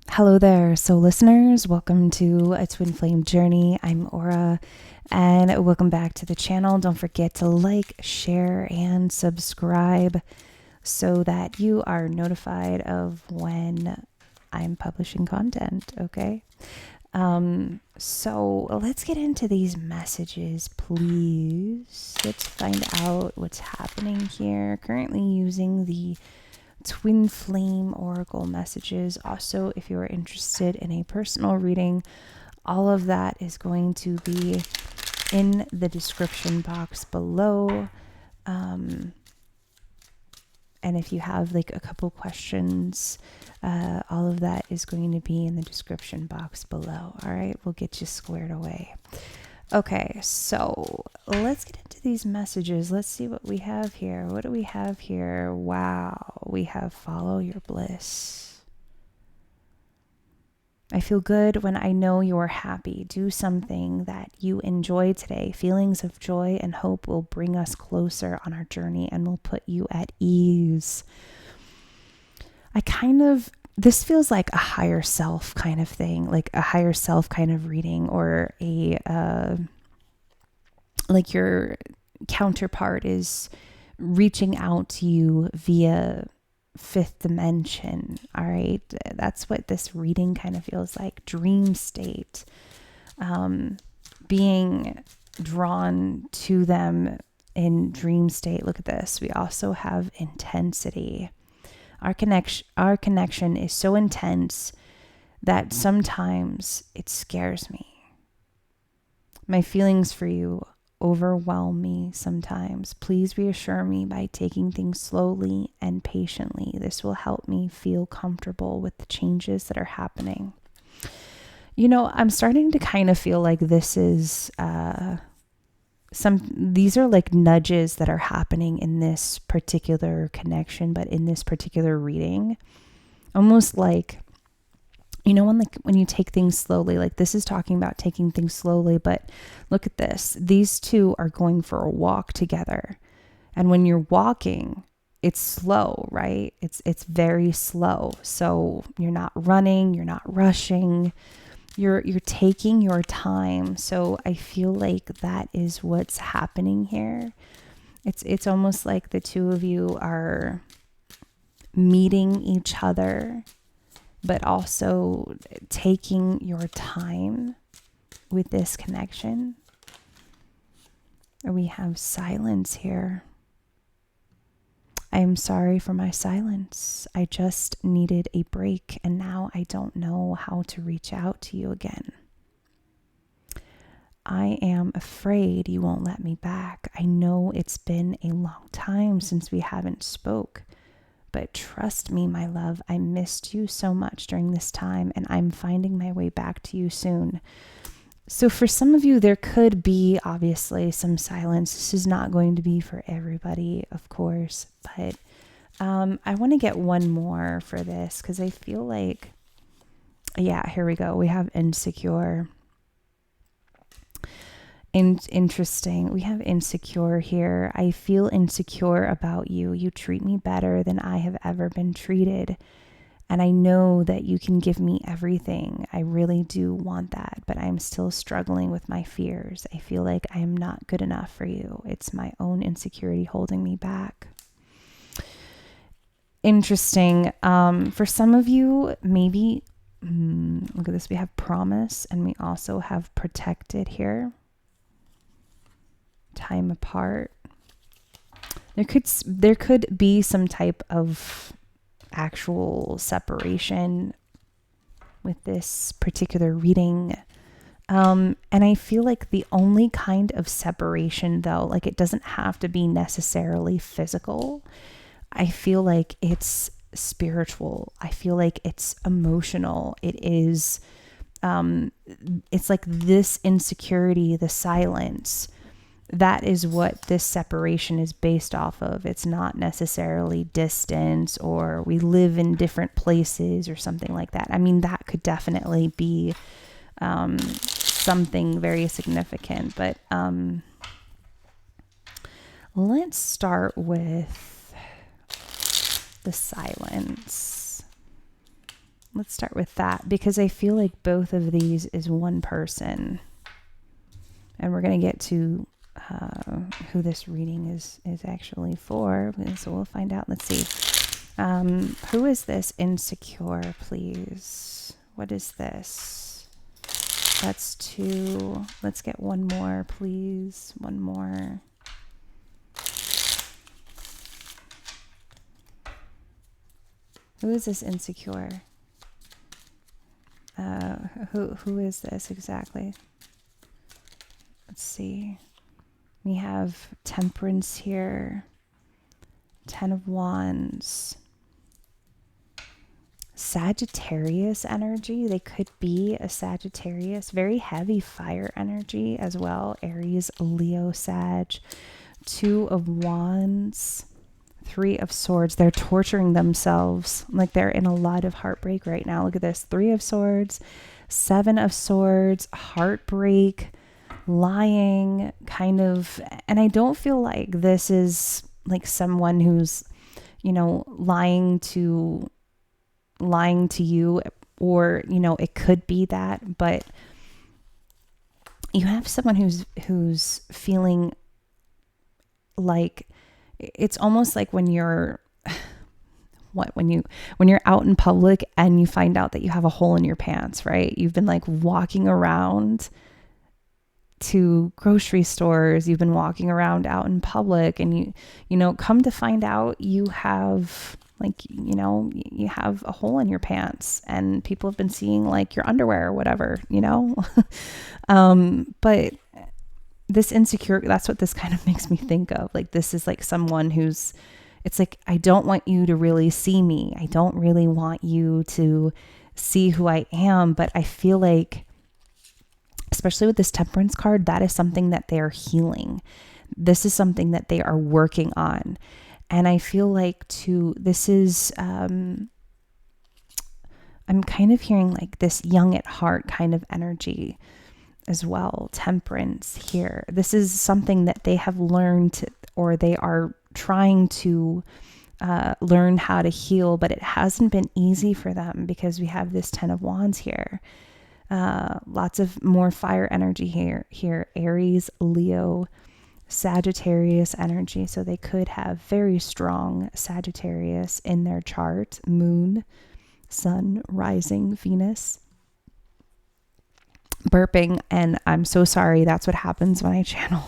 Hello there. So listeners, welcome to A Twin Flame Journey. I'm Aura and welcome back to the channel. Don't forget to like, share, and subscribe so that you are notified of when I'm publishing content, okay? So let's get into these messages, please. Let's find out what's happening here. Currently using the Twin Flame Oracle messages. Also, if you are interested in a personal reading, all of that is going to be in the description box below. And if you have like a couple questions, all of that is going to be in the description box below. All right, we'll get you squared away. Okay, so let's get into these messages. Let's see what we have here. What do we have here? Wow, we have follow your bliss. I feel good when I know you're happy. Do something that you enjoy today. Feelings of joy and hope will bring us closer on our journey and will put you at ease. This feels like a higher self kind of thing, like a higher self kind of reading, or like your counterpart is reaching out to you via fifth dimension. All right. That's what this reading kind of feels like. Dream state, being drawn to them in dream state. Look at this. We also have intensity. Our connection is so intense that sometimes it scares me. My feelings for you overwhelm me sometimes. Please reassure me by taking things slowly and patiently. This will help me feel comfortable with the changes that are happening. You know, I'm starting to kind of feel like this is these are like nudges that are happening in this particular connection, but in this particular reading. Almost like, you know, when you take things slowly, like this is talking about taking things slowly, but look at this. These two are going for a walk together. And when you're walking, it's slow, right? It's very slow. So you're not running, you're not rushing. You're taking your time. So I feel like that is what's happening here. It's almost like the two of you are meeting each other, but also taking your time with this connection. We have silence here. I am sorry for my silence. I just needed a break, and now I don't know how to reach out to you again. I am afraid you won't let me back. I know it's been a long time since we haven't spoke. But trust me, my love, I missed you so much during this time, and I'm finding my way back to you soon. So for some of you, there could be obviously some silence. This is not going to be for everybody, of course, but I want to get one more for this because I feel like, yeah, here we go. We have insecure. Interesting. We have insecure here. I feel insecure about you. You treat me better than I have ever been treated. And I know that you can give me everything. I really do want that, but I'm still struggling with my fears. I feel like I am not good enough for you. It's my own insecurity holding me back. Interesting. For some of you, maybe, look at this. We have promise and we also have protected here. Time apart. There could be some type of actual separation with this particular reading. And I feel like the only kind of separation, though, like it doesn't have to be necessarily physical. I feel like it's spiritual. I feel like it's emotional. It is, it's like this insecurity, the silence. That is what this separation is based off of. It's not necessarily distance or we live in different places or something like that. I mean, that could definitely be something very significant. But let's start with the silence. let's start with that, because I feel like both of these is one person. And we're going to get to who this reading is actually for. So we'll find out. Let's see. Who is this insecure, please? What is this? That's 2. Let's get one more, please. One more. Who is this insecure? Who is this exactly? Let's see. We have Temperance here. 10 of Wands. Sagittarius energy. They could be a Sagittarius. Very heavy fire energy as well. Aries, Leo, Sag. 2 of Wands. 3 of Swords. They're torturing themselves. Like they're in a lot of heartbreak right now. Look at this. 3 of Swords. 7 of Swords. Heartbreak. Lying. Kind of. And I don't feel like this is like someone who's, you know, lying to you, or, you know, it could be that, but you have someone who's feeling like it's almost like when you're when you're out in public and you find out that you have a hole in your pants, right? You've been like walking around to grocery stores, you've been walking around out in public, and you know, come to find out you have, like, you know, you have a hole in your pants, and people have been seeing like your underwear or whatever, you know. But this insecure, that's what this kind of makes me think of. Like, this is like someone who's, it's like, I don't want you to really see me. I don't really want you to see who I am. But I feel like, especially with this Temperance card, that is something that they're healing. This is something that they are working on. And I feel like this is, I'm kind of hearing like this young at heart kind of energy as well. Temperance here. This is something that they have learned, or they are trying to learn how to heal, but it hasn't been easy for them because we have this 10 of Wands here. Lots of more fire energy here. Aries, Leo, Sagittarius energy. So they could have very strong Sagittarius in their chart. Moon, Sun, rising, Venus. Burping, and I'm so sorry. That's what happens when I channel.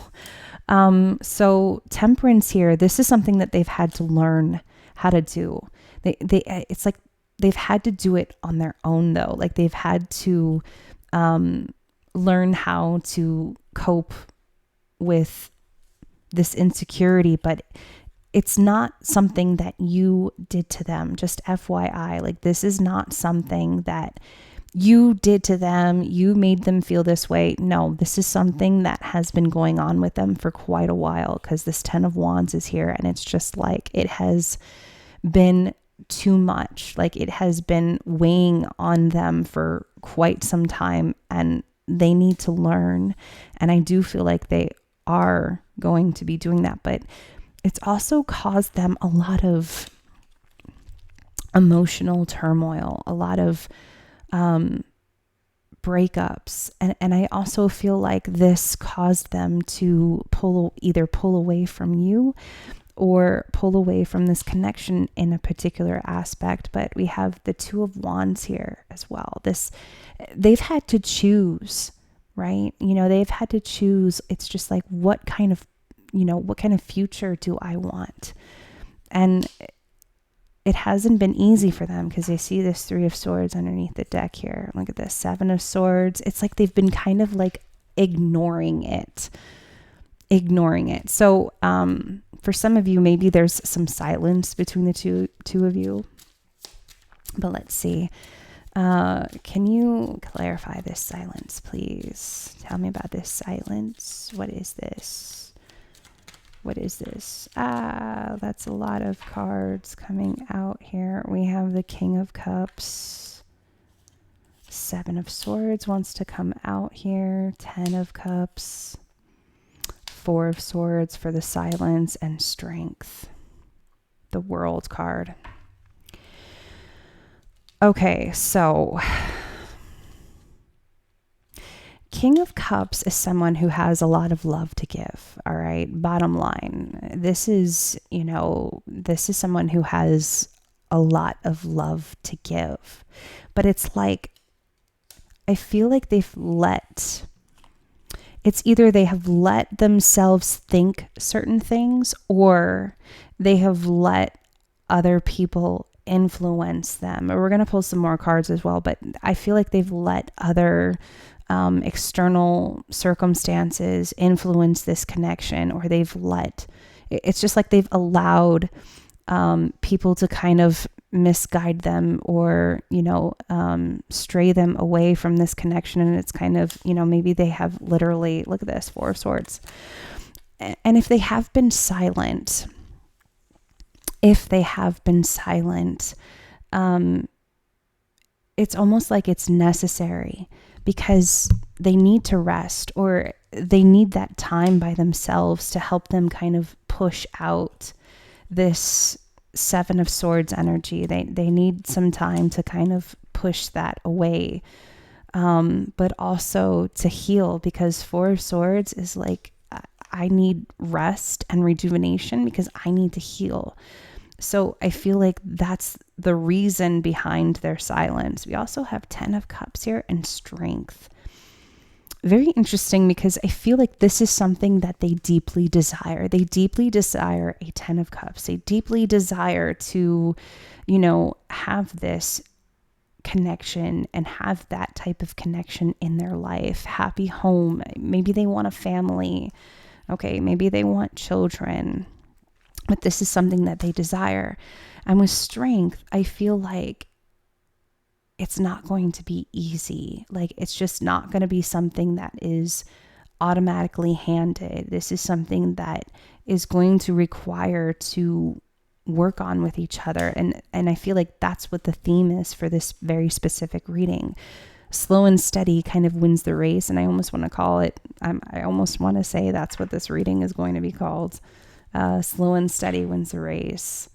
So Temperance here, this is something that they've had to learn how to do. It's like they've had to do it on their own though. Like they've had to learn how to cope with this insecurity, but it's not something that you did to them. Just FYI, like this is not something that you did to them. You made them feel this way. No, this is something that has been going on with them for quite a while, because this 10 of Wands is here, and it's just like it has been too much. Like it has been weighing on them for quite some time, and they need to learn. And I do feel like they are going to be doing that, but it's also caused them a lot of emotional turmoil, a lot of breakups. And I also feel like this caused them to either pull away from you or pull away from this connection in a particular aspect. But we have the 2 of Wands here as well. They've had to choose, right? You know, they've had to choose. It's just like, what kind of future do I want? And it hasn't been easy for them because they see this 3 of Swords underneath the deck here. Look at this 7 of Swords. It's like they've been kind of like ignoring it. So for some of you, maybe there's some silence between the two of you. But let's see. Can you clarify this silence, please? Tell me about this silence. What is this? What is this? That's a lot of cards coming out here. We have the King of Cups. 7 of Swords wants to come out here. 10 of Cups. 4 of Swords for the silence and strength. The World card. Okay, so King of Cups is someone who has a lot of love to give. All right. Bottom line, this is, this is someone who has a lot of love to give. But it's like, I feel like it's either they have let themselves think certain things, or they have let other people influence them. We're going to pull some more cards as well, but I feel like they've let other external circumstances influence this connection, or it's just like they've allowed people to kind of misguide them, or stray them away from this connection. And it's kind of, maybe they have literally, look at this, Four of Swords. And if they have been silent, it's almost like it's necessary, because they need to rest, or they need that time by themselves to help them kind of push out this Seven of Swords energy. They need some time to kind of push that away, but also to heal, because Four of Swords is like, I need rest and rejuvenation because I need to heal. So I feel like that's the reason behind their silence. We also have 10 of Cups here and strength. Very interesting, because I feel like this is something that they deeply desire. They deeply desire a 10 of Cups. They deeply desire to, have this connection and have that type of connection in their life. Happy home. Maybe they want a family. Okay, maybe they want children. But this is something that they desire. And with strength, I feel like it's not going to be easy. Like, it's just not going to be something that is automatically handed. This is something that is going to require to work on with each other. And I feel like that's what the theme is for this very specific reading. Slow and steady kind of wins the race. And I almost want to call it, I almost want to say that's what this reading is going to be called. Slow and steady wins the race.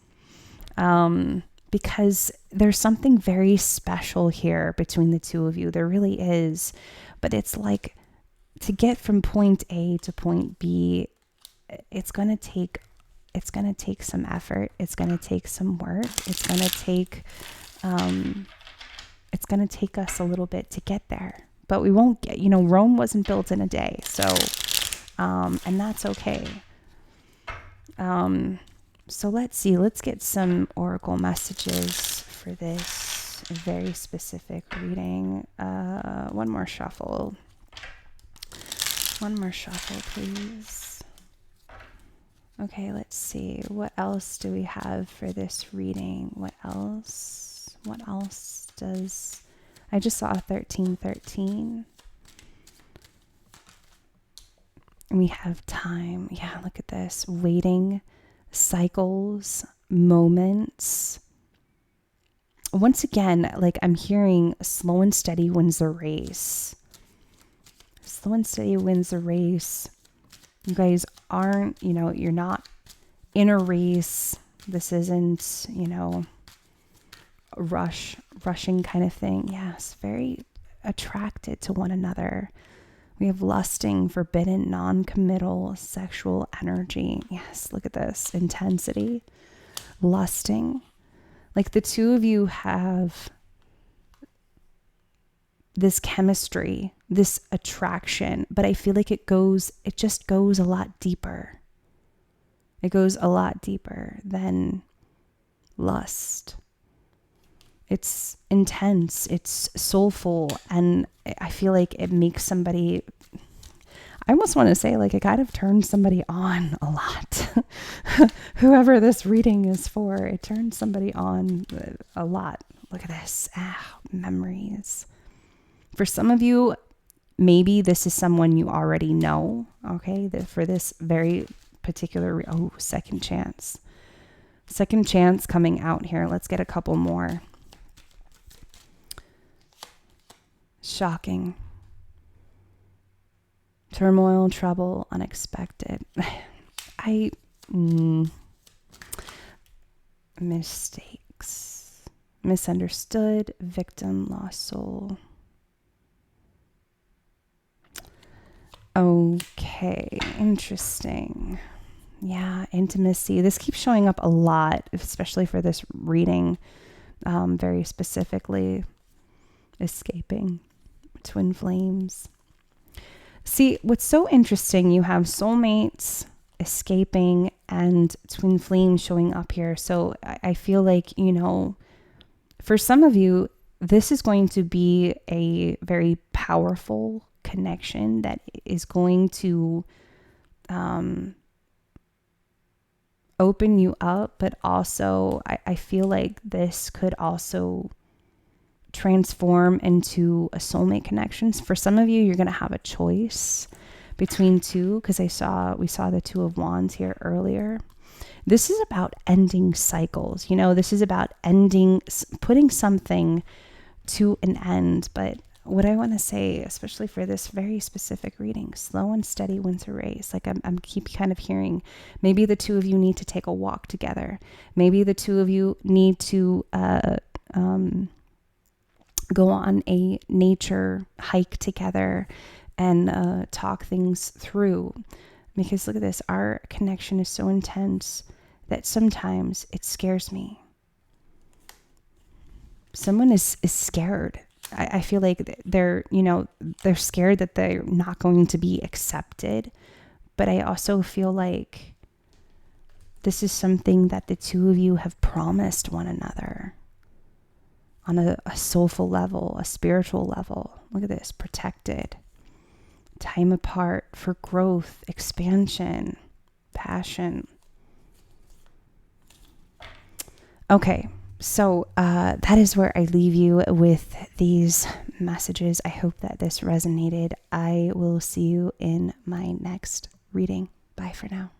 Because there's something very special here between the two of you. There really is. But it's like, to get from point A to point B, it's going to take some effort. It's going to take some work. It's going to take us a little bit to get there. But we won't get, Rome wasn't built in a day. So, and that's okay. So let's see, let's get some oracle messages for this very specific reading. One more shuffle, please. Okay, let's see. What else do we have for this reading? What else does, I just saw a 1313. We have time. Yeah, look at this. Waiting, cycles, moments. Once again, like, I'm hearing slow and steady wins the race. Slow and steady wins the race. You guys aren't, you're not in a race. This isn't, a rushing kind of thing. Yes, very attracted to one another. We have lusting, forbidden, non-committal, sexual energy. Yes, look at this. Intensity, lusting. Like, the two of you have this chemistry, this attraction, but I feel like it just goes a lot deeper. It goes a lot deeper than lust. It's intense, it's soulful, and I feel like it makes somebody, I almost want to say, like, it kind of turns somebody on a lot. Whoever this reading is for, it turns somebody on a lot. Look at this. Memories. For some of you, maybe this is someone you already know, okay? For this very particular, second chance. Second chance coming out here. Let's get a couple more. Shocking. Turmoil, trouble, unexpected. Mistakes. misunderstood, victim, lost soul. Okay, interesting. Yeah, intimacy. This keeps showing up a lot, especially for this reading, very specifically. Escaping, twin flames. See, what's so interesting, you have soulmates, escaping, and twin flames showing up here. So I feel like, for some of you, this is going to be a very powerful connection that is going to open you up, but also I feel like this could also transform into a soulmate connections. For some of you, you're going to have a choice between two, because we saw the Two of Wands here earlier. This is about ending cycles. This is about putting something to an end. But what I want to say, especially for this very specific reading, slow and steady wins a race. Like I'm keep kind of hearing, maybe the two of you need to take a walk together. Maybe the two of you need to go on a nature hike together and talk things through. Because look at this, our connection is so intense that sometimes it scares me. Someone is scared. I feel like they're scared that they're not going to be accepted. But I also feel like this is something that the two of you have promised one another on a soulful level, a spiritual level. Look at this, protected, time apart for growth, expansion, passion. Okay, so that is where I leave you with these messages. I hope that this resonated. I will see you in my next reading. Bye for now.